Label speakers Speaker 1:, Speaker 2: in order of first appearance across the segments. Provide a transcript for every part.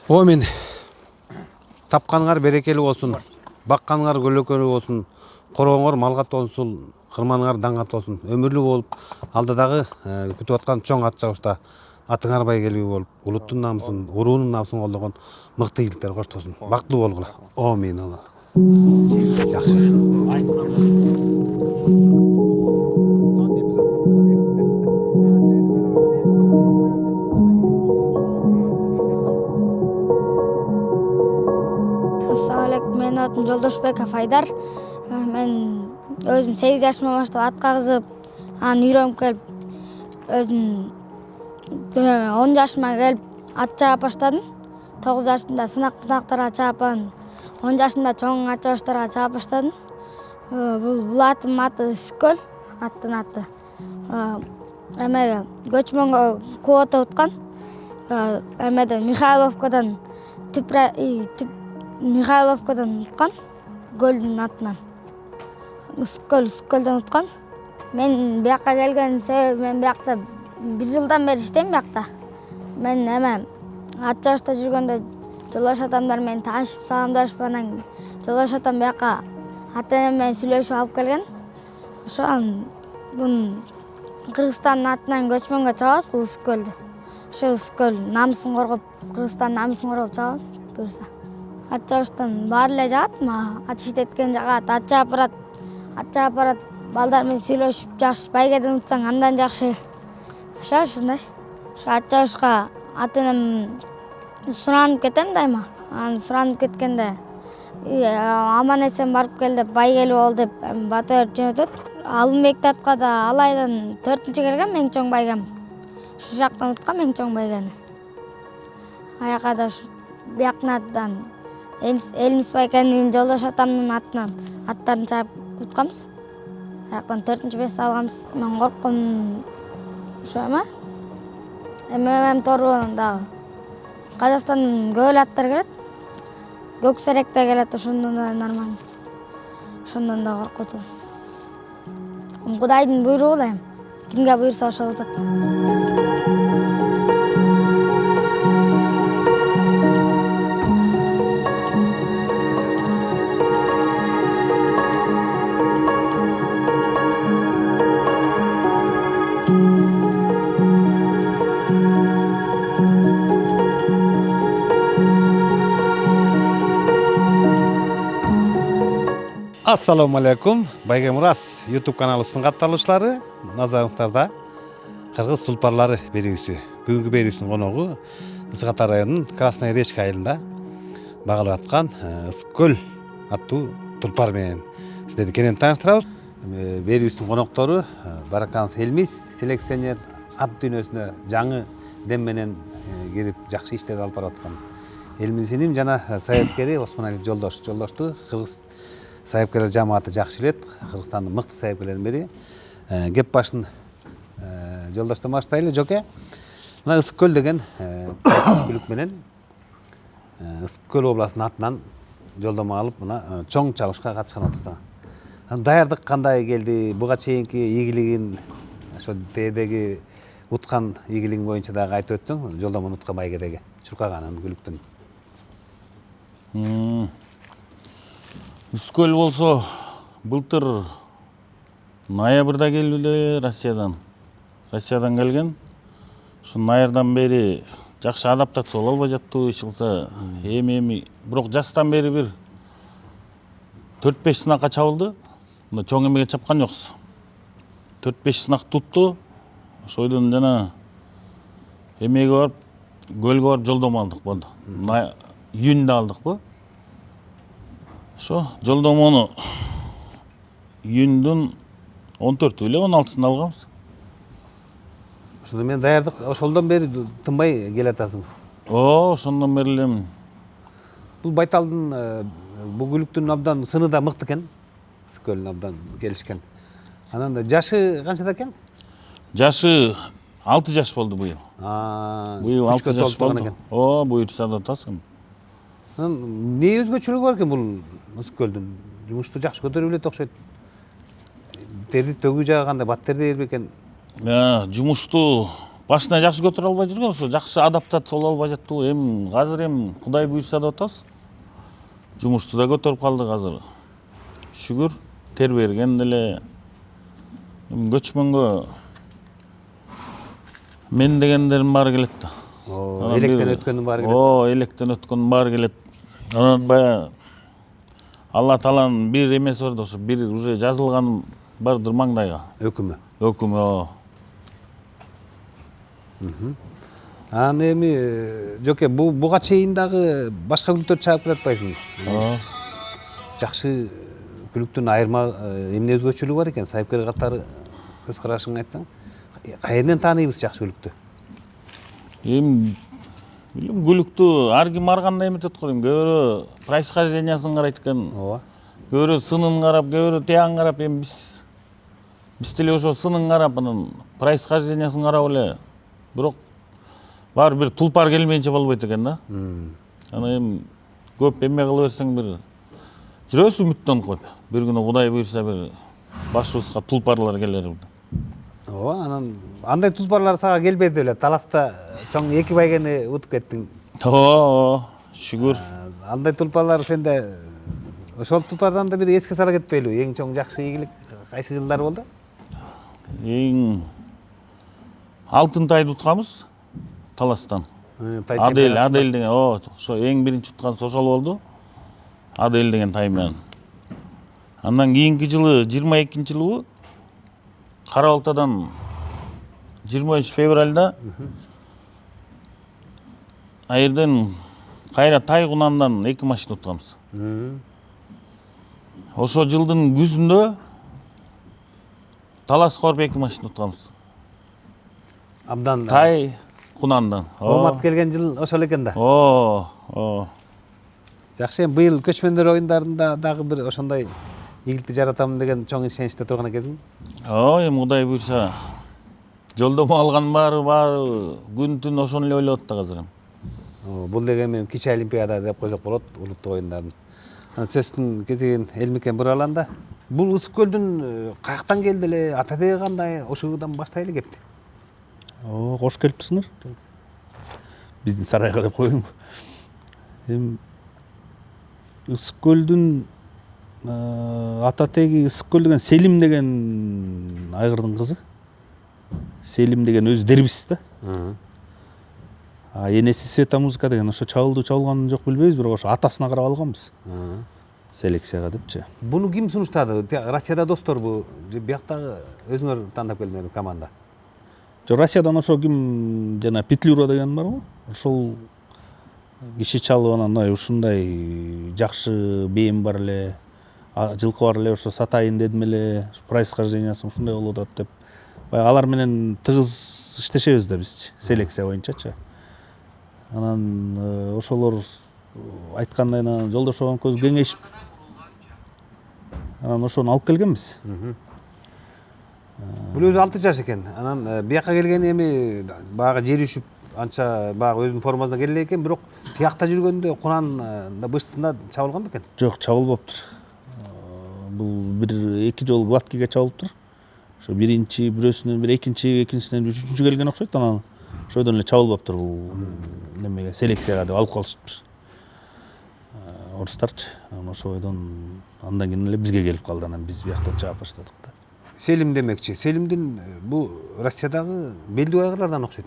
Speaker 1: Омин. Тапқаныңар берекелі болсын. Баққаныңар көлөкөлі болсын. Қорғаныңар малғат болсын. Қырманыңар даңғат болсын. Өмірлі болып, алдыдағы күтіп атқан чоң ат жауышта атыңар байгелі болып, ұлттың намысын, ұруының намысын қолдаған мықты елдіктер қоштосын. Бақытты болғыла. Омин Алла. Жақсы.
Speaker 2: Ассалаумағалейкум, менің атым Жолдошбеков Айдар. Мен өзім 8 жашыма баштап ат қағызып, аны үйреніп келіп, өзім 10 жашыма келіп ат жаап баштадым. 9 жашында сынақтарға чаапан, 10 жашында чоң ат жауыштарға чаап баштадым. Бұл атым аты Үскөл, аттың аты. Әмеге көчмөнгө квота ұтқан. Әмеде Михайловкадан ұтқан, Гөлдің атынан. Үскөлден ұтқан. Мен бияққа келген себебі, мен бияқта 1 жылдан бері іштеймін бияқта. Мен ат жауышта жүргенде Жолдош атамдар мен танышып, саламдашып, анан Жолдош атам бияққа ата-энеммен сүйлөшүп алып келген. Ошон бун Кыргызстандын атынан көчмөнгө чабабыз бул Үскөлдү. Ошо Үскөл намысын коргоп, Кыргызстандын намысын коргоп чабабыз буюрса. Ат жабыштан баары эле жагат, мага ат иштеткен жагат, ат жаап барат, балдар менен сүйлөшүп, жакшы байгеден утсаң андан жакшы. Ошондой. Ошо ат жабышка ата-энем суранып кетем дайыма. Анан суранып кеткенде аман-эсен барып кел деп, байгели бол деп батыр жөнөтөт. Алымбек татка да ал айдан 4-чү келген Мең чоң байгем. Ошо жактан уткан Мең чоң байгени. Аяка да биякнаттан Элмис байкенин Жолдош атамдын атынан аттарын чаап утканбыз. Аяктан 4-5 алганбыз. Мен коркком ошо эме. МММ торунан дагы Казакстандын көп аттар келет. Көксерек да келет, ошондон да нормально. Ошондон да коркутум. Кудайдын буйругу да эми. Кимге буйрса ошол утат.
Speaker 1: Ассалаумалейкум, Байге Мурас YouTube каналыбыздын катталуучулары, назарыңыздарда Кыргыз тулпарлары берүүсү. Бүгүнкү берүүсүнүн коногу Ысык Ата районунун Красная Речка айылында багылып аткан Үскөл аттуу тулпар менен сиздерди кенен тааныштырабыз. Берүүсүнүн коноктору Бараканов Элмис, селекционер, ат дүйнөсүнө жаңы дем менен кирип жакшы иштерди алып барып аткан Элмисинин жана сайыпкери Осмоналиев Жолдошту кыргыз сайыпкерлер жамааты жакшы билет. Кыргызстандын мыкты сайыпкерлеринин бири. Кеп башын Жолдоштон баштайлы, жоке. Мына Үскөл деген бүлүк менен Үскөл областынын атынан жолдомо алып, мына чоң чабышка катышкан атасы. Даярдык кандай келди? Буга чейинки ийгилигин, ошо тээдеги уткан ийгилигиң боюнча дагы айтып өтсөң, жолдомону уткан байгедеги чуркаганын бүлүктүн.
Speaker 3: Үскөл болсо былтыр ноябрда келди Россиядан келген. Шу ноябрдан бери жакшы адаптация боло албай жаттыбы, иш кылса эми бирок жастан бери бир 4-5 сынакка чабылды. Мына чоң эмеге чапкан жоксуз. 4-5 сынак тутту. Ошойдон жана эмеге барып, көлгө барып жолдомо алдык болду. Июнда алдыкпы? Ошо жолдомону июндун 14 эле 16-сында алганбыз.
Speaker 1: Ошондо мен даярдык ошолдон бери тынбай келатасың.
Speaker 3: Ошондон бери эле.
Speaker 1: Бул байталдын бул бүлүктүн абдан сыны да мыкты экен. Үскөлдүн абдан келишкен. Анан да жашы канчада экен?
Speaker 3: Жашы 6 жаш болду быйыл. Быйыл 6 жаш болду. Буйрса да тасым.
Speaker 1: Не өзгөчөлүгү бар экен бул Үскөлдүн? Жумушту жакшы көтөрүп билет окшойт. Терди төгүү жагы кандай, бат терди бербей экен?
Speaker 3: Жумушту башына жакшы көтөрө албай жүргөн, ошо жакшы адаптациялап албай жаттыбы. Эми азыр Кудай буйрса деп атабыз. Жумушту да көтөрүп калдык азыр. Шүгүр, тер берген деле. Эми көчмөнгө мен дегендердин баары келет да.
Speaker 1: Электен өткөндүн баары келет.
Speaker 3: Электен өткөндүн баары келет. Анан баягы Алла Тааланын бир эмеси бар да, ошо бир уже жазылган бардыр маңдайга. Өкүмү.
Speaker 1: Анан эми Жоке, буга чейин дагы башка күлүктөр чыгып келе атпайсыңбы? Жакшы күлүктүн айырма эмне өзгөчөлүгү бар экен? Сайыпкер катары көз карашыңды айтсаң, кайерден тааныйбыз жакшы күлүктү?
Speaker 3: Эми билем, күлүктү ар ким ар кандай эметет го. Көбүрө происхождениясын карайт экен. Көбүрө сынын карап, көбүрө тиягын карап. Эми биз деле ошо сынын карап, анан происхождениясын карап эле. Бирок баары бир тулпар келмейинче болбойт экен да. Анан эми көп эме кыла берсең, бир жүрөбүз үмүттөнүп коюп. Бир күнү Кудай буйрса бир башыбызга тулпарлар келер.
Speaker 1: Анан андай тулпарлар сага келбеди беле? Таласта чоң эки байгени утуп кеттиң.
Speaker 3: Шүгүр.
Speaker 1: Андай тулпарлар сенде, ошол тулпардан да бир эске сала кетпейлиби? Эң чоң жакшы ийгилик кайсы жылдар болду?
Speaker 3: Эң алтын тайды утканбыз таластан. Адель деген, ошо эң биринчи утканыбыз ошол болду. Адель деген тай менен. Андан кийинки жылы 22-жылы Кара Балтадан 20 февралда айерден кайра тай кунандан 2 машина утканбыз. Ошо жылдын күзүндө Таласка барып 2 машина утканбыз.
Speaker 1: Абдан
Speaker 3: тай кунандан.
Speaker 1: Омат келген жыл ошол экен да. Жакшы, эми быйыл көчмөндөр оюндарында дагы бир ошондой ийгиликти жаратамын деген чоң ишеничте турган экенсиң.
Speaker 3: Эми Кудай буйрса жолдомо алган баары күн түн ошону эле ойлоп атат азыр.
Speaker 1: Бул деген кичи олимпиада деп койсок болот, улуттук оюндардын. Сөздүн кезегин Элмикен Бураланда. Бул Ысык көлдүн каяктан келди эле, ата деги кандай? Ошодан баштайлы кепти.
Speaker 4: Кош келипсиңер. Биздин сарайга деп коеюн. Эми Ысык көлдүн ата теги Ысык көл деген Селим деген айгырдын кызы. Селим деген өзү дербис да. Энеси Света музыка деген ошо чабылганын жок билбейбиз, бирок ошо атасына карап алганбыз. Селекцияга депчи.
Speaker 1: Буну ким сунуштады? Россияда досторбу? Бияктагы өзүңөр тандап келдиңер команда?
Speaker 4: Россиядан ошо ким жана Петлюра деген барбы? Ошол киши чалып анан ушундай жакшы бээм бар эле, жылкы бар эле, ошо сатайын дедим эле, происхождениясы ушундай болуп атат деп. Баягы алар менен тыгыз иштешебиз да биз, селекция боюнчачы. Анан ошолор айткандай жолдошо көз кеңешип анан ошону алып келгенбиз.
Speaker 1: Бул өзү 6 жаш экен. Анан бияка келген эми баягы жери үшүп, анча баягы өзүнүн формасына келе экен, бирок тиякта жүргөндө Кунан быштында чабылган бекен?
Speaker 4: Жок, чабылбаптыр. Бул бир 2 жолу гладкийге чабылыптыр. Ошо биринчи бирөөсүнөн бир экинчисинен үчүнчү келген окшойт. Анан ошойдон эле чабылбаптыр бул немеге, селекцияга деп алып калышыптыр. Орустарчы. Анан ошойдон андан кийин эле бизге келип калды. Анан биз бияктан чаап баштадык да.
Speaker 1: Селим демекчи. Селимдин бул Россиядагы белдүү айгырлардан окшойт.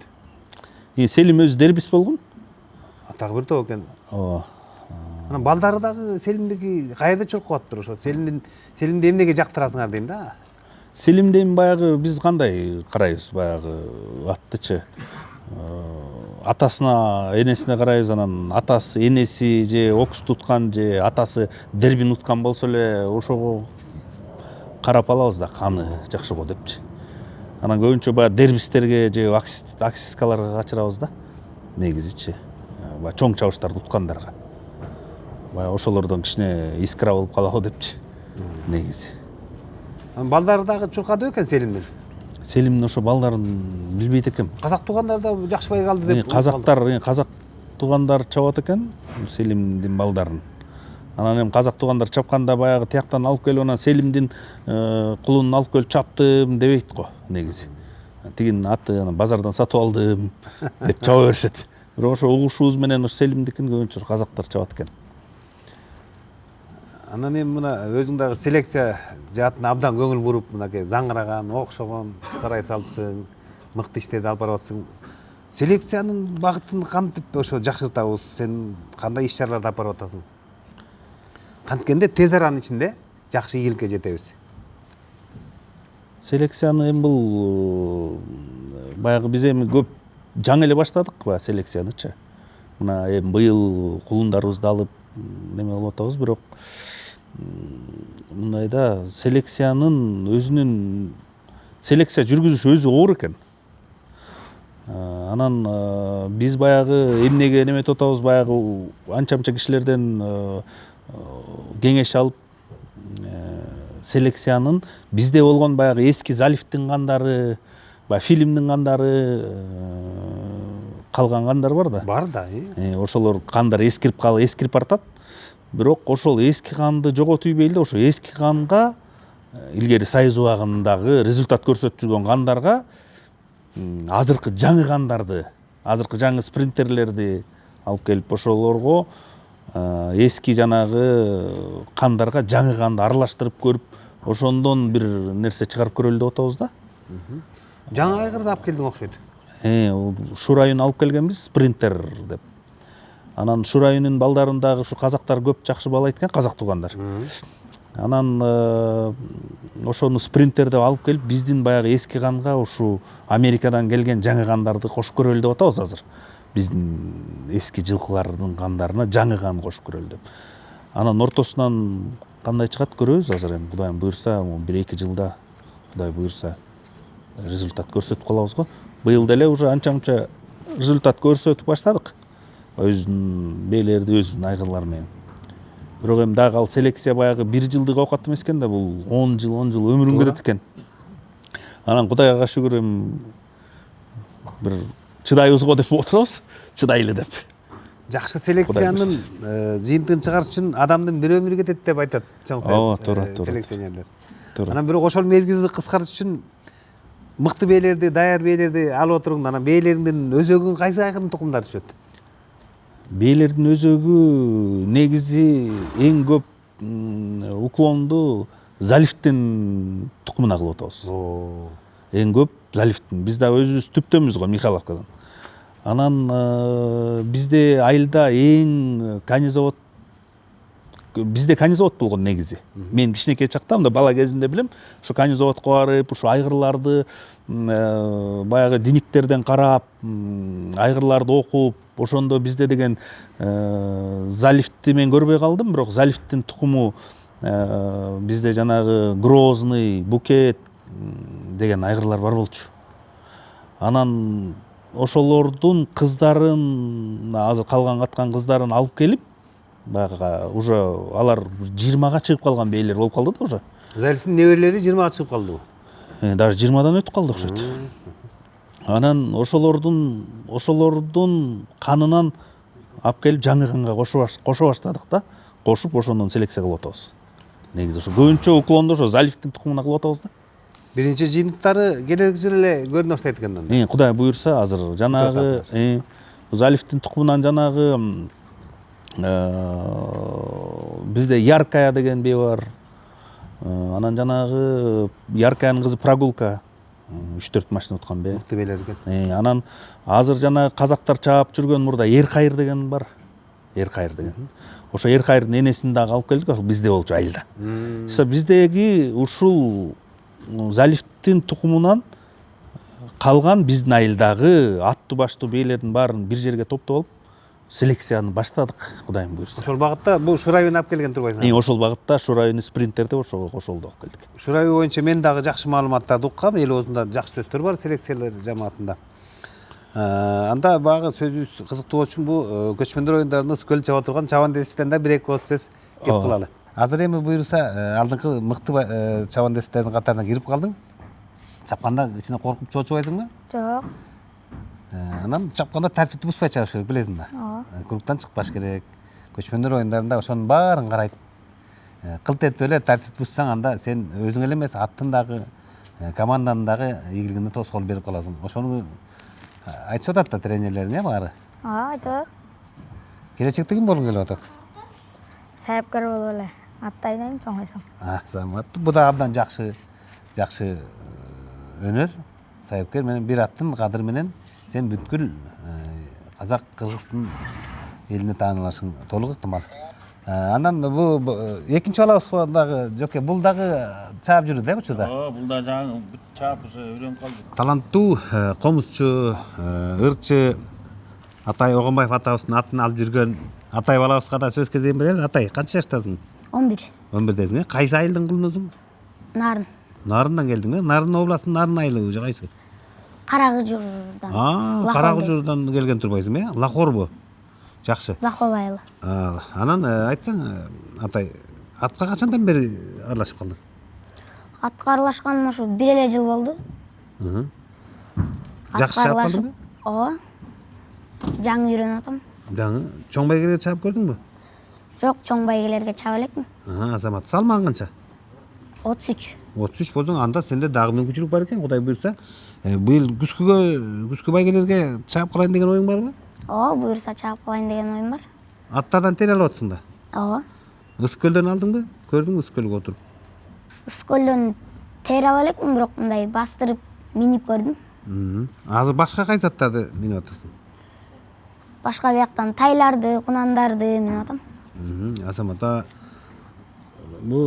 Speaker 4: Селим өзү дербис болгон.
Speaker 1: Атагы бир топ экен. Анан балдары дагы Селимдики каерде чуркап атыптыр ошо. Селимди эмнеге жактырасыңар дейм да.
Speaker 4: Селимди баягы биз кандай карайбыз, баягы аттычы. Атасына, энесине карайбыз, анан атасы, энеси же окусту уткан же атасы дербин уткан болсо эле ошого карап алабыз да, каны жакшы го депчи. Анан көбүнчө баягы дербистерге же аксискаларга качырабыз да, негизичи. Баягы чоң чабыштарды уткандарга. Баягы ошолордон кичине искра болуп калабы депчи, негизи.
Speaker 1: Балдары дагы чуркады экен Селимдин.
Speaker 4: Селимдин ошо балдарын билбейт экем.
Speaker 1: Казак туугандар да жакшыбай калды деп.
Speaker 4: Казак туугандар чабат экен Селимдин балдарын. Анан эми казак туугандар чапканда баягы тияктан алып келип анан Селимдин кулун алып келип чаптым дебейт го негизи. тигинин аты анан базардан сатып алдым деп чаба беришет. Бирок ошо угушубуз менен ошо Селимдикин көбүнчө казактар чабат экен.
Speaker 1: Анан эми мына өзүң дагы селекция жаатына абдан көңүл буруп, мынакей заңыраган, окшогон сарай салыпсың, мыкты иштерди алып барып атсың. Селекциянын багытын кантип ошо жакшыртабыз? Сен кандай иш чараларды алып барып атасың? Канткенде тез аранын ичинде жакшы ийгиликке жетебиз.
Speaker 4: Селекцияны эми бул баягы биз эми көп жаңы эле баштадык баягы селекциянычы. Мына эми быйыл кулундарыбызды алып неме кылып атабыз, бирок мындайда селекциянын өзүнүн селекция жүргүзүш өзү оор экен. Анан биз баягы эмнеге неметип атабыз, баягы анча-мынча кишилерден кеңеш алып селекциянын бизде болгон баягы эски Залифтин кандары, баягы фильмдин кандары, калган кандар бар да.
Speaker 1: Бар да.
Speaker 4: Ошолор кандар эскирип бартат. Бирок ошол эски канды жоготуй бейли, ошо эски канга илгери Союз убагындагы результат көрсөтүп жүргөн кандарга азыркы жаңы кандарды, азыркы жаңы спринтерлерди алып келип ошолорго эски жанагы кандарга жаңы канды аралаштырып көрүп, ошондон бир нерсе чыгарып көрөлү деп атабыз да.
Speaker 1: Жаңы айгырды алып келдиң окшойт.
Speaker 4: Шурайын алып келгенбиз, спринтер деп. Анан Шурайынын балдарындагы ушу казактар көп жакшы баалайт экен, казак туугандар. Анан ошону спринтер деп алып келип, биздин баягы эски канга ушу Америкадан келген жаңы кандарды кошуп көрөлү деп атабыз азыр. Биздин эски жылкылардын кандарына жаңы кан кошуп көрөлү деп. Анан ортосунан кандай чыгат көрөбүз азыр, эми Кудайым буйрса, 1-2 жылда Кудай буйрса результат көрсөтүп калабыз го. Быйыл деле уже анча-мынча результат көрсөтүп баштадык. Өзүнүн бээлерди, өзүнүн айгырлары менен. Бирок эми дагы ал селекция баягы 1 жылдык оокат эмес экен да, бул 10 жыл өмүрүң кетет экен. Анан Кудайга шүгүр эми бир чыдайбыз го деп отурабыз, чыдайлы деп.
Speaker 1: Жакшы селекциянын жыйынтыгын чыгарыш үчүн адамдын bir өмүрү кетет деп айтат чоң селекционерлер. Анан бирок ошол мезгилди кыскартыш үчүн мыкты бээлерди, даяр бээлерди алып отуруң. Анан бээлериңдин өзөгүн кайсы айгырдын тукумдары түшөт?
Speaker 4: Бээлердин өзөгү негизи эң көп уклонду Залифтин тукумуна кылып атабыз. Эң көп Залифтин. Биз да өзүбүз түптөмүз го Михайловкадан. Анан бизде айылда эң конезавод, бизде конезавод болгон негизи. Мен кичинекей чакта, мында бала кезимде билем, ушу конезаводко барып, ушу айгырларды баягы диниктерден карап, айгырларды окуп, ошондо бизде деген Залифти мен көрбөй калдым, бирок Залифтин тукуму бизде жанагы Грозный, Букет деген айгырлар бар болчу. Анан ошолордун кыздарын, азыр калган каткан кыздарын алып келип, баягы уже алар 20га чыгып калган бээлер болуп калды да уже.
Speaker 1: Залифтин неберелери 20га чыгып калдыбы?
Speaker 4: Даже 20дан өтүп калды окшойт. Анан ошолордун канынан алып келип жаңы канга кошо баштадык да. Кошуп ошондон селекция кылып атабыз. Негизи ошо көбүнчө уклонду ошо Залифтин тукумуна кылып атабыз да.
Speaker 1: Биринчи жыйынтыктары келер жылы эле көрүнө баштайт экен анда.
Speaker 4: Кудай буйрса азыр жанагы Залифтин тукумунан жанагы бизде Яркая деген бээ бар. Анан жанагы Яркаянын кызы Прогулка 3-4 машина уткан бээ.
Speaker 1: Мыкты бээлер экен.
Speaker 4: Анан азыр жанагы казактар чаап жүргөн мурда Эркайыр деген бар. Эркайыр деген. Ошо Эркайырдын энесин дагы алып келдик, ошол бизде болчу айылда. Биздеги ушул Залифтин тукумунан калган биздин айылдагы аттуу баштуу бээлердин баарын бир жерге топтоп алып селекцияны баштадык, Кудайым буйрса.
Speaker 1: Ошол багытта бул Шурайын алып келген турбайсың?
Speaker 4: Ошол багытта Шурайын спринтер деп ошолду алып келдик.
Speaker 1: Шурайы боюнча мен дагы жакшы маалыматтарды уккам, эл оозунда жакшы сөздөр бар селекциялар жамаатында. Анда багы сөзүбүз кызыктуу болчу, бул көчмөндөр оюндарында көл чаба турган чабандестен да 1-2 ооз сөз кеп кылалы. Азыр эми буйрса алдыңкы мыкты чабандесттердин катарына кирип калдың. Чапканда ичине коркуп чоочубайсыңбы?
Speaker 2: Жок.
Speaker 1: Анан чапканда тартипти бузбай чабыш керек, билесиң да. Кругтан чыкпаш керек. Көчмөндөр оюндарында ошонун баарын карайт. Кылт этип эле тартип бузсаң, анда сен өзүң эле эмес, аттын дагы команданын дагы ийгилигине тоскоол берип каласың. Ошону айтышып атат да тренерлериң, баары.
Speaker 2: Айтып.
Speaker 1: Келечекте ким болгуң келип атат?
Speaker 2: Саяпкер болуп эле атты айнайм чоңойсом.
Speaker 1: Замат. Бу да абдан жакшы өнөр. Саяпкер менен бир аттын кадыры менен сен бүткүл казак, кыргыздын элине таанылашың толук ыктымал. Андан бу экинчи балабыз дагы Жоке, бул дагы чаап жүрүт бу учурда.
Speaker 3: Бул да жаңы чаап уже үйрөнүп калды.
Speaker 1: Таланттуу комузчу, ырчы Атай Огонбаев атабыздын атын алып жүргөн Атай балабызга да сөз кезегин берели. Атай, канча жаштасың?
Speaker 2: 11.
Speaker 1: 11десиң, Кайсы айылдын кулунусуң?
Speaker 2: Нарын.
Speaker 1: Нарындан келдиң, Нарын областынын Нарын айылы же кайсы?
Speaker 2: Карагыжурдан.
Speaker 1: Карагыжурдан келген турбайсың, Лахорбу. Жакшы.
Speaker 2: Лахол айылы.
Speaker 1: Анан айтсаң, Атай, атка качандан бери аралашып калдың?
Speaker 2: Атка аралашканым ушу 1 эле жыл болду.
Speaker 1: Жакшы чаап калдыңбы?
Speaker 2: Ооба. Жаңы үйрөнүп атам.
Speaker 1: Жаңы чоң байгелерге чаап көрдүңбү?
Speaker 2: Жок, чоң байгелерге чаап элекмин.
Speaker 1: Азамат, салмагың канча?
Speaker 2: 33.
Speaker 1: 33 болсоң, анда сенде дагы мүмкүнчүлүк бар экен, Кудай буйрса. Быйыл күзгү байгелерге чаап калайын деген оюң барбы?
Speaker 2: Ооба, буйрса чаап калайын деген оюм бар.
Speaker 1: Аттардан тери алып атсың да?
Speaker 2: Ооба.
Speaker 1: Ысык көлдөн алдыңбы? Көрдүңбү ысык көлгө отуруп?
Speaker 2: Ысык көлдөн тери ала элекмин, бирок мындай бастырып минип көрдүм.
Speaker 1: Азыр башка кайсы аттарды минип атасың?
Speaker 2: Башка бияктан тайларды, кунандарды минип атам.
Speaker 1: Азамат, бу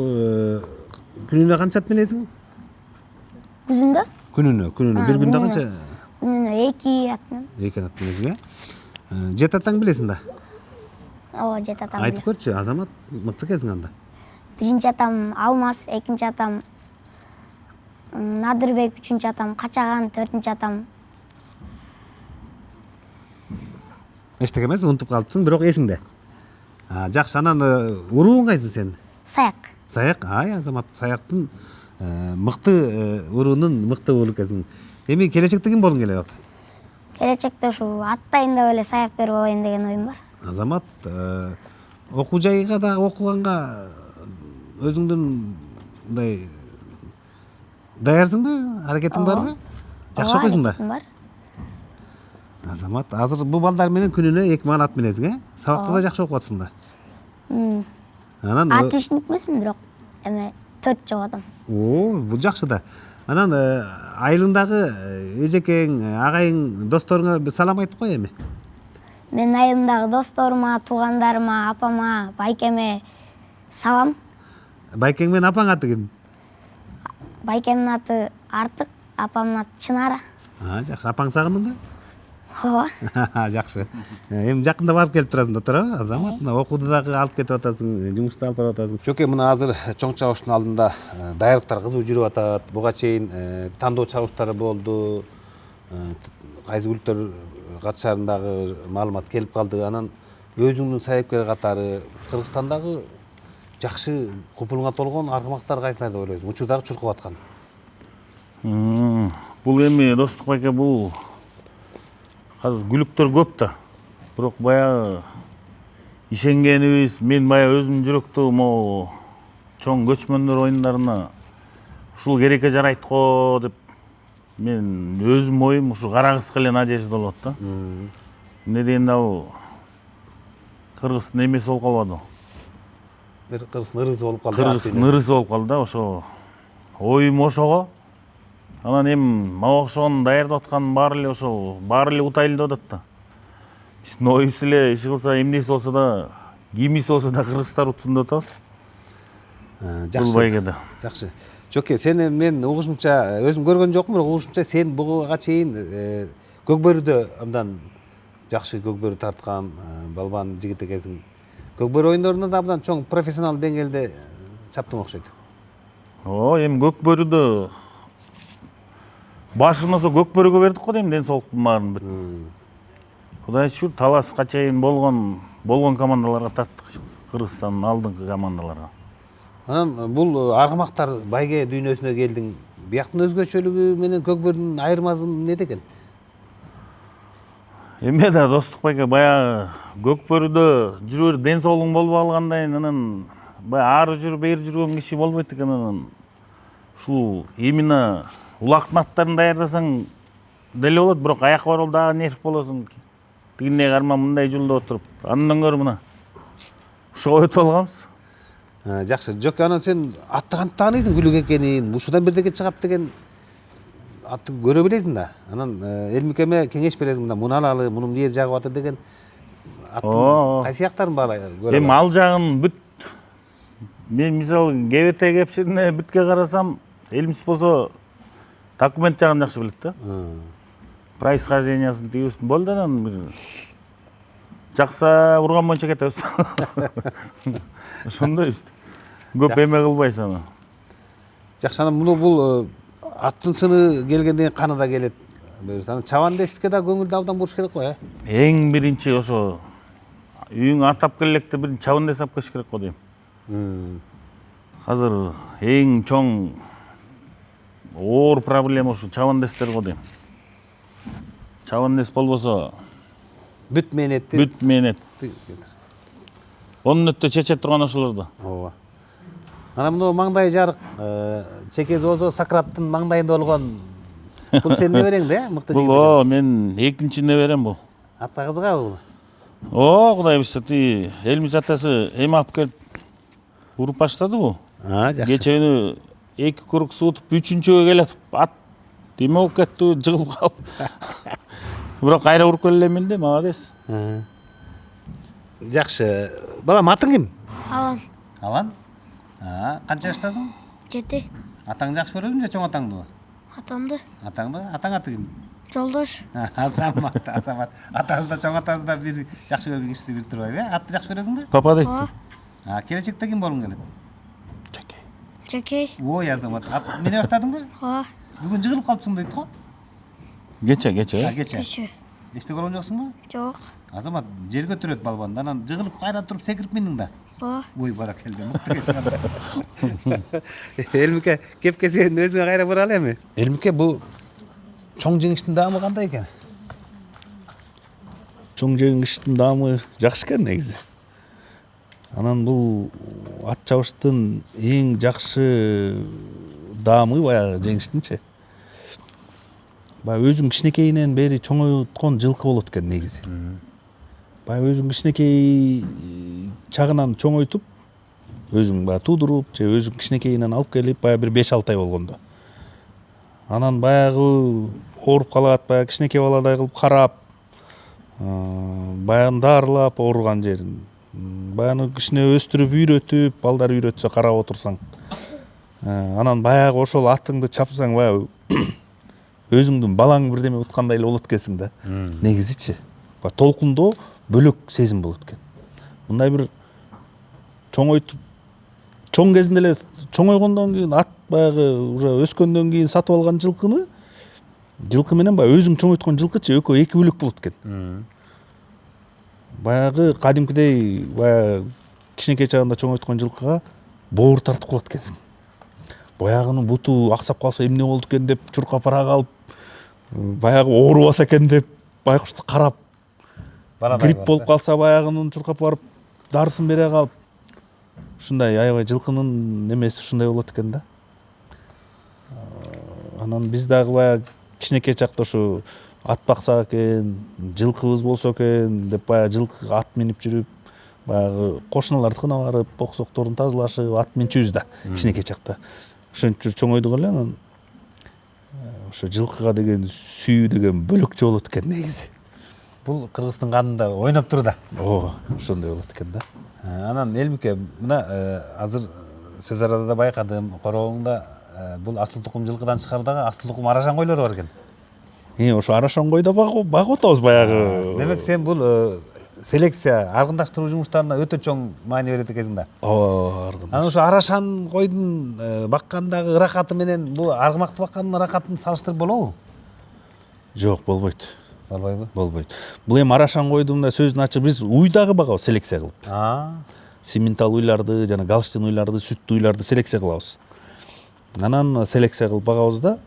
Speaker 1: күнүнө канча ат минесиң?
Speaker 2: Күзүндө?
Speaker 1: Күнүнө, бир күндө канча?
Speaker 2: Күнүнө 2 ат менен.
Speaker 1: 2 ат минесиң, Жет атаң билесиң да?
Speaker 2: Ооба, жет атам.
Speaker 1: Айтып көрчү, Азамат, мыкты экенсиң анда.
Speaker 2: Биринчи атам Алмаз, экинчи атам Надырбек, үчүнчү атам Качаган, төртүнчү атам.
Speaker 1: Эчтеке эмес, унутуп калыпсың, бирок эсиңде. Жакшы, анан урууң кайсы сен?
Speaker 2: Саяк.
Speaker 1: Саяк, Азамат, Саяктын мыкты уруунун мыкты уулу экенсиң. Эми келечекте ким болгуң келип атат?
Speaker 2: Келечекте ушу аттайын деп эле саяпкер болоюн деген оюм бар.
Speaker 1: Азамат, окуу жайга да окуганга өзүңдүн мындай даярсыңбы? Аракетиң барбы? Жакшы окуйсуң да?
Speaker 2: Бар.
Speaker 1: Азамат, азыр бу балдар менен күнүнө 2 ман ат минесиң, Сабакта да жакшы окуп атсың да? Анан
Speaker 2: Атишник эмесмин, бирок эме 4 жок атам.
Speaker 1: бул жакшы да. Анан айылыңдагы эжекең, агайың, досторуңа салам айтып кой эми.
Speaker 2: Мен айылымдагы досторума, туугандарыма, апама, байкеме салам.
Speaker 1: Байкең менен апаң аты ким?
Speaker 2: Байкемдин аты Артык, апамдын аты Чынара.
Speaker 1: Жакшы, апаң сагындыңбы?
Speaker 2: Ооба.
Speaker 1: Жакшы. Эми жакында барып келип турасың да, туурабы? Азамат, окууду дагы алып кетип атасың, жумушту алып барып атасың. Жоке, мына азыр чоң чабыштын алдында даярдыктар кызуу жүрүп атат. Буга чейин тандоо чабыштары болду. Кайсы бүлүктөр катышарындагы маалымат келип калды. Анан өзүңдүн саяпкер катары Кыргызстандагы жакшы купулуңа толгон аргымактар кайсылар деп ойлойсуң? Учурдагы чуркап аткан.
Speaker 3: Бул эми Достук байке, бул азыр күлүктөр көп да. Бирок баягы ишенгенибиз, мен баягы өзүм жүрөктүү могу чоң көчмөндөр оюндарына ушул керекке жарайт го деп мен өзүм оюм ушу карагыска эле надежда болот да. Эмне дегенде ал Кыргыздын эмеси болуп калбады.
Speaker 1: Кыргыздын ырысы болуп калды.
Speaker 3: Кыргыздын ырысы болуп калды да, ошо оюм ошого. Анан эми мага окшогон даярдап аткан баары эле ошо баары эле утайлы деп атат да. Биздин оюбуз эле иши кылса, эмнеси болсо да, кимиси болсо да кыргыздар утсун деп атабыз. Бул байгеде.
Speaker 1: Жакшы. Жоке, сени мен угушумча, өзүм көргөн жокмун, бирок угушумча сен буга чейин Көкбөрүдө абдан жакшы көкбөрү тарткан балбан жигит экенсиң. Көкбөрү оюндорунда да абдан чоң профессионал деңгээлде чаптың окшойт.
Speaker 3: Эми Көкбөрүдө башын ошо Көкбөрүгө бердик го дейм, ден соолуктун баарын бүт. Кудай шүр, таласка чейин болгон командаларга тарттык, Кыргызстандын алдыңкы командаларга.
Speaker 1: Анан бул аргымактар байге дүйнөсүнө келдиң. Бияктын өзгөчөлүгү менен Көкбөрүнүн айырмасы эмнеде экен?
Speaker 3: Эме да Достук байке, баягы Көкбөрүдө жүрүп ден соолугуң болбой калгандан, анан баягы ары жүрүп, бери жүргөн киши болбойт экен. Анан ушул именно улактын аттарын даярдасаң деле болот, бирок аяк бар дагы нерв болосуң. Тигине карма мындай жолдо отуруп. Андан көрө мына ушуга өтүп алганбыз.
Speaker 1: Жакшы. Жок, анан сен атты кантип тааныйсың күлүк экенин, ушудан бирдеке чыгат деген атты көрө билесиң да. Анан Элмикеме кеңеш бересиң, мына муну алалы, мунун эмне жагып атыр деген аттын кайсы жактарын баалай көрө.
Speaker 3: Эми ал жагын бүт мен мисалы ГБТ кепширине бүтке карасам, Элмис болсо документ жагын жакшы билет да. Происхождениясын тигибиздин болду, анан бир жакса урган боюнча кетебиз. Ошондойбуз. Көп эме кылбайбыз аны.
Speaker 1: Жакшы, анан муну бул аттын сыны келгенден кийин каны да келет. Анан чабандестикке да көңүлдү абдан буруш керек го,
Speaker 3: Эң биринчи ошо үйүңө ат алып келелекте биринчи чабанdes алып келиш керек го дейм. Азыр эң чоң оор проблема ушу чабандестер го дейм. Чабандес болбосо
Speaker 1: бүт мээнетти.
Speaker 3: бүт мээнет. Онун өттө чечет турган ошолор да.
Speaker 1: Ооба. Анан муну маңдай жарык, чекеси болсо Сократтын маңдайында болгон. Бул сенин неберең да, мыкты жигит.
Speaker 3: Бул мен экинчи неберем бул.
Speaker 1: Атта кызыгабы бул?
Speaker 3: Кудай билсе, Элмис атасы эме алып келип уруп баштады бул.
Speaker 1: Жакшы.
Speaker 3: Кече күнү 2 круг суутуп, 3-чүгө келатып, ат эме болуп кетти, жыгылып калып. Бирок кайра уруп келе элемин да, молодец.
Speaker 1: Жакшы. Балам, атың ким?
Speaker 2: Алан.
Speaker 1: Алан? Канча жаштасың?
Speaker 2: 7.
Speaker 1: Атаң жакшы көрөсүң же чоң атаңды?
Speaker 2: Атамды.
Speaker 1: Атаңды? Атаң аты ким?
Speaker 2: Жолдош.
Speaker 1: Азамат. Атаңыз да чоң атаңыз да бир жакшы көргөн кишиси бир турбайбы? Атты жакшы көрөсүң бе?
Speaker 3: Папа дейт.
Speaker 1: Келечекте ким болуң келет?
Speaker 2: Жакей.
Speaker 1: Ой, Азамат. Мене баштадың ба? Бүгүн жыгылып калыпсың дейт го?
Speaker 3: Кече.
Speaker 2: Кече.
Speaker 1: Эчте көргөн жоксуң ба?
Speaker 2: Жок.
Speaker 1: Азамат жерге төрөт балбанды. Анан жыгылып кайра туруп секирип миндиң да. Ой, баракелде. Мыкты кетиң. Элмике, кепкеси өзүңө кайра буралы эми. Элмике, бул чоң жеңиштин даамы кандай экен?
Speaker 4: Чоң жеңиштин даамы жакшы экен негизи. Анан бул ат чабыштын эң жакшы даамы баягы жеңиштинчи. Баягы өзүң кичинекейинен бери чоңойткон жылкы болот экен негизи. Баягы өзүң кичинекей чагынан чоңойтуп, өзүң баягы туудуруп, же өзүң кичинекейинен алып келип, баягы бир 5-6 ай болгондо. Анан баягы ооруп калат, баягы кичинекей баладай кылып карап, баягы дарылап ооруган жерин. Баягы кичине өстүрүп, үйрөтүп, балдар үйрөтсө карап отурсаң. Анан баягы ошол атыңды чапсаң, баягы өзүңдүн балаң бирдеме уткандай эле болот экенсиң да. Негизичи. Баягы толкундоо бөлөк сезим болот экен. Мындай бир чоңойтуп, чоң кезинде эле чоңойгондон кийин ат баягы уже өскөндөн кийин сатып алган жылкыны, жылкы менен баягы өзүң чоңойткон жылкычы экөө эки бөлөк болот экен. Баягы кадимкидей баягы кичинекей чагында чоңойткон жылкыга боор тартып калат экенсиң. Баягынын буту аксап калса эмне болду экен деп чуркап бара калып, баягы оорубаса экен деп байкушту карап, грипп болуп калса баягынын чуркап барып дарысын бере калып, ушундай аябай жылкынын немеси ушундай болот экен да. Анан биз дагы баягы кичинекей чакта ушу ат баксак экен, жылкыбыз болсо экен деп баягы жылкы ат минип жүрүп, баягы кошуналардыкына барып, боксокторун тазалашып, ат минчүбүз да кичинекей чакта. Ошентип чоңойдук эле, анан ошо жылкыга деген сүйүү деген бөлөкчө болот экен негизи.
Speaker 1: Бул кыргыздын канында ойноп тур да.
Speaker 4: Ошондой болот экен да.
Speaker 1: Анан Элмике, мына азыр сөз арада да байкадым, короогуңда бул асыл тукум жылкыдан чыкардагы асыл тукум арашан койлору бар экен.
Speaker 4: Ошо арашан койдо багып атабыз баягы.
Speaker 1: Демек сен бул селекция, аргындаштыруу жумуштарына өтө чоң маани берет экенсиң да. Анан ошо арашан койдун баккандагы ыракаты менен бул аргымакты баккандын ыракатын салыштырып болобу?
Speaker 4: Жок, болбойт.
Speaker 1: Болбойбу?
Speaker 4: Болбойт. Бул эми арашан койдун да сөзүн ачык биз уйдагы багабыз селекция кылып. Симментал уйларды, жана галштин уйларды, сүттүү уйларды селекция кылабыз. Анан селекция кылып багабыз да.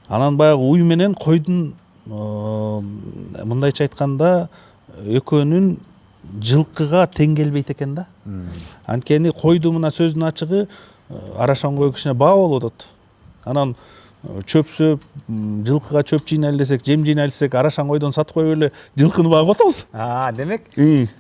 Speaker 4: Анан баягы уй менен койдун мындайча айтканда экөөнүн жылкыга тең келбейт экен да. Анткени койду мына сөздүн ачыгы арашан кой кичине баа болуп атат. Анан чөп жылкыга чөп жыйнайлы десек, жем жыйнайлы десек, арашан койдон сатып коюп эле жылкыны багып атабыз.
Speaker 1: Демек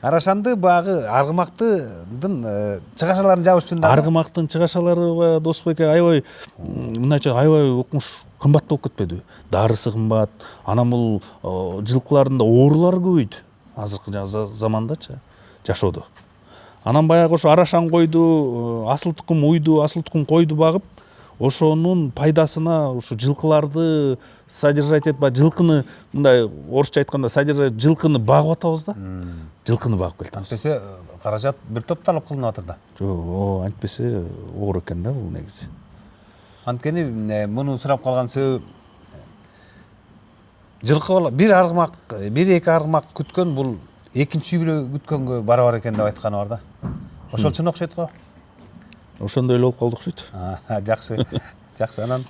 Speaker 1: арашанды багы аргымактын чыгашаларын жабыш үчүн дагы
Speaker 4: Аргымактын чыгашалары Досбек аябай мындайча аябай укмуш кымбат болуп кетпедиби? Дарысы кымбат. Анан бул жылкылардын да оорулары көбөйдү азыркы замандачы жашоодо. Анан баягы ошо арашан койду, асыл тукум уйду, асыл тукум койду багып, ошонун пайдасына ушу жылкыларды содержать этип, жылкыны мындай орусча айтканда содержать жылкыны багып атабыз да. Жылкыны багып келатабыз.
Speaker 1: антпесе каражат бир топ талап кылынып атыр да.
Speaker 4: Жок, антпесе оор экен да бул негизи.
Speaker 1: Анткени муну сурап калган себебим жылкы бир аргымак, бир эки аргымак күткөн бул экинчи үй бүлө күткөнгө барабар экен деп айтканы бар да. Ошол чын окшойт го.
Speaker 4: Ошондой эле болуп калды окшойт.
Speaker 1: Жакшы. Жакшы. Анан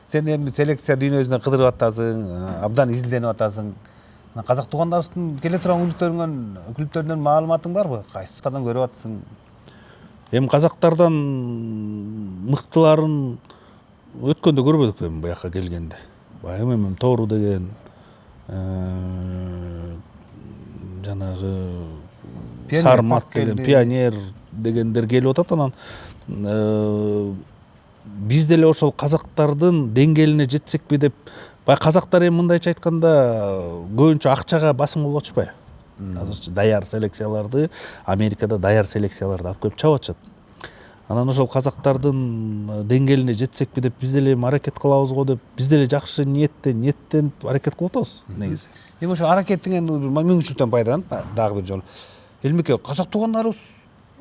Speaker 1: сен эми селекция дүйнөсүнө кыдырып атасың, абдан изилденип атасың. Казак туугандарыбыздын келе турган үлүктөрүнөн маалыматың барбы? Кайсы жактардан көрүп атасың?
Speaker 4: Эми казактардан мыктыларын өткөндө көрбөдүк эми буяка келгенде. Баягы эми Тоору деген жанагы Сармат деген пионер дегендер келип атат. Анан биз деле ошол казактардын деңгээлине жетсекпи деп, баягы казактар эми мындайча айтканда көбүнчө акчага басым кылып атышпайбы? Азырчы даяр селекцияларды, Америкада даяр селекцияларды алып келип чабып атышат. Анан ошол казактардын деңгээлине жетсекпи деп биз деле аракет кылабыз го деп, биз деле жакшы ниеттенип аракет кылып атабыз негизи.
Speaker 1: Эми ошо аракеттиңен мүмкүнчүлүктөн пайдаланып дагы бир жолу. Элмеке казак туугандарыбыз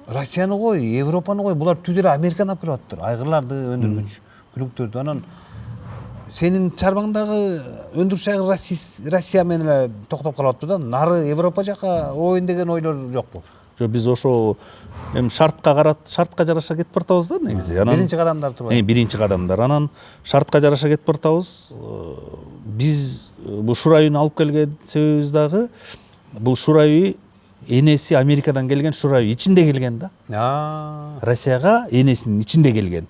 Speaker 1: Россияны кой, Европаны кой, булар түз эле Американы алып келип атыптыр. Айгырларды өндүргүч күлүктөрдү. Анан сенин чарбаңдагы өндүрүш жагы Россия менен эле токтоп калып атпы да. Нары Европа жака оюн деген ойлор жокпу?
Speaker 4: Жок, биз ошо эми шартка жараша кетип баратабыз да негизи. Анан
Speaker 1: Биринчи кадамдар турбайбы?
Speaker 4: Биринчи кадамдар. Анан шартка жараша кетип баратабыз. Биз бул Шура үйүн алып келген себебибиз дагы бул Шура үй энеси Америкадан келген, Шура үй ичинде келген да. Россияга энесинин ичинде келген.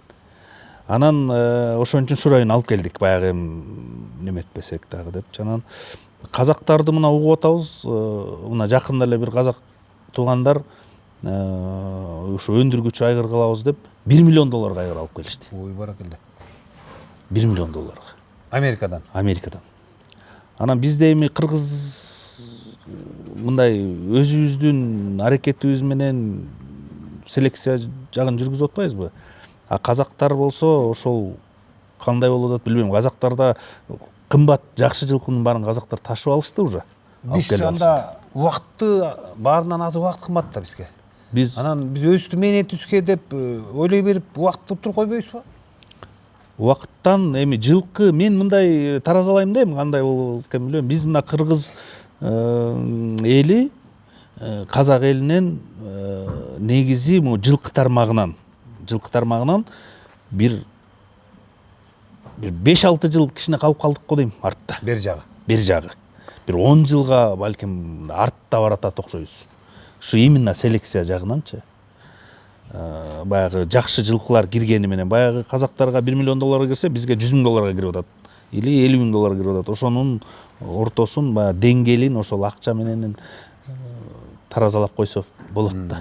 Speaker 4: Анан ошон үчүн Шура үйүн алып келдик, баягы неметпесек дагы деп. Анан казактарды мына угуп атабыз. Мына жакында эле бир казак туугандар ушу өндүргүч айгыр кылабыз деп $1 миллион айгыр алып келишти.
Speaker 1: Ой, баракелде.
Speaker 4: $1 миллион. Америкадан. Анан бизде эми кыргыз мындай өзүбүздүн аракетибиз менен селекция жагын жүргүзүп атпайбызбы? А казактар болсо ошол кандай болуп атат билбейм. Казактарда кымбат жакшы жылкынын баарын казактар ташып алышты уже.
Speaker 1: Биз анда убакытты баарынан азыр убакыт кымбат да бизге. Анан биз өстү мээнетибизге деп ойлой берип убакытты уттуруп койбойбузбу?
Speaker 4: Убакыттан эми жылкы мен мындай таразалайм да, эми кандай болуп экен билбейм. Биз мына кыргыз эли, казак элинен негизи могу жылкы тармагынан бир 5-6 жыл кичине калып калдык го дейм артта. Бери жагы. Бир 10 жылга балким артта баратат окшойбуз. Ушу именно селекция жагынанчы. Баягы жакшы жылкылар киргени менен, баягы казактарга $1 миллион кирсе, бизге $100 000 кирип атат. Или $50 000 кирип атат. Ошонун ортосун баягы деңгээлин ошол акча менен таразалап койсо болот да.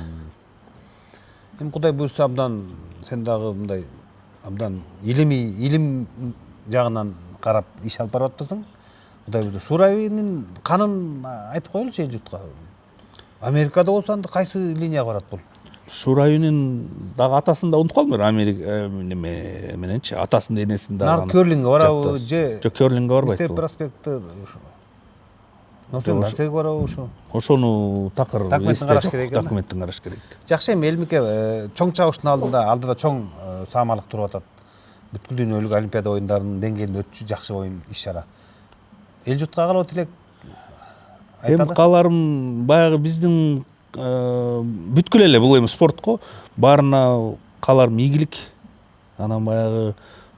Speaker 1: Эми Кудай буйрса абдан сен дагы мындай абдан илим жагынан карап иш алып барып атпасың? Кудай буйрса Шура үйүнүн канын айтып коелучу эл журтка. Америкада болсо анда кайсы линияга барат бул?
Speaker 4: Шура үйүнүн дагы атасын да унутуп калдым. Америка мененчи атасын да энесин да.
Speaker 1: Нар Кёрлингге барабы же?
Speaker 4: Жок, Кёрлингге барбайт.
Speaker 1: Степ проспекти Носен барабы ушу?
Speaker 4: Ошону такыр
Speaker 1: документтин караш керек.
Speaker 4: Документтин караш керек.
Speaker 1: Жакшы, эми Элмике чоң чабыштын алдыда чоң саамалык туруп атат. Бүткүл дүйнөлүк Олимпиада оюндарынын деңгээлинде өтчү жакшы оюн иш-чара. Эл журтка калуу тилек айталы?
Speaker 4: Эми кааларым баягы биздин бүткүл эле бул эми спорт го. Баарына кааларым ийгилик. Анан баягы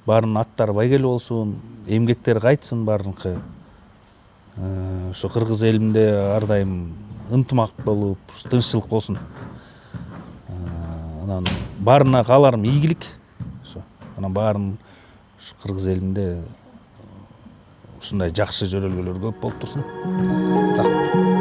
Speaker 4: баарынын аттары байгелүү болсун, эмгектери кайтсын баарыныкы. Ошо кыргыз элинде ар дайым ынтымак болуп, тынччылык болсун. Анан баарына кааларым ийгилик. Ошо. Анан баарын ушу кыргыз элинде ушундай жакшы жөрөлгөлөр көп болуп турсун. Рахмат.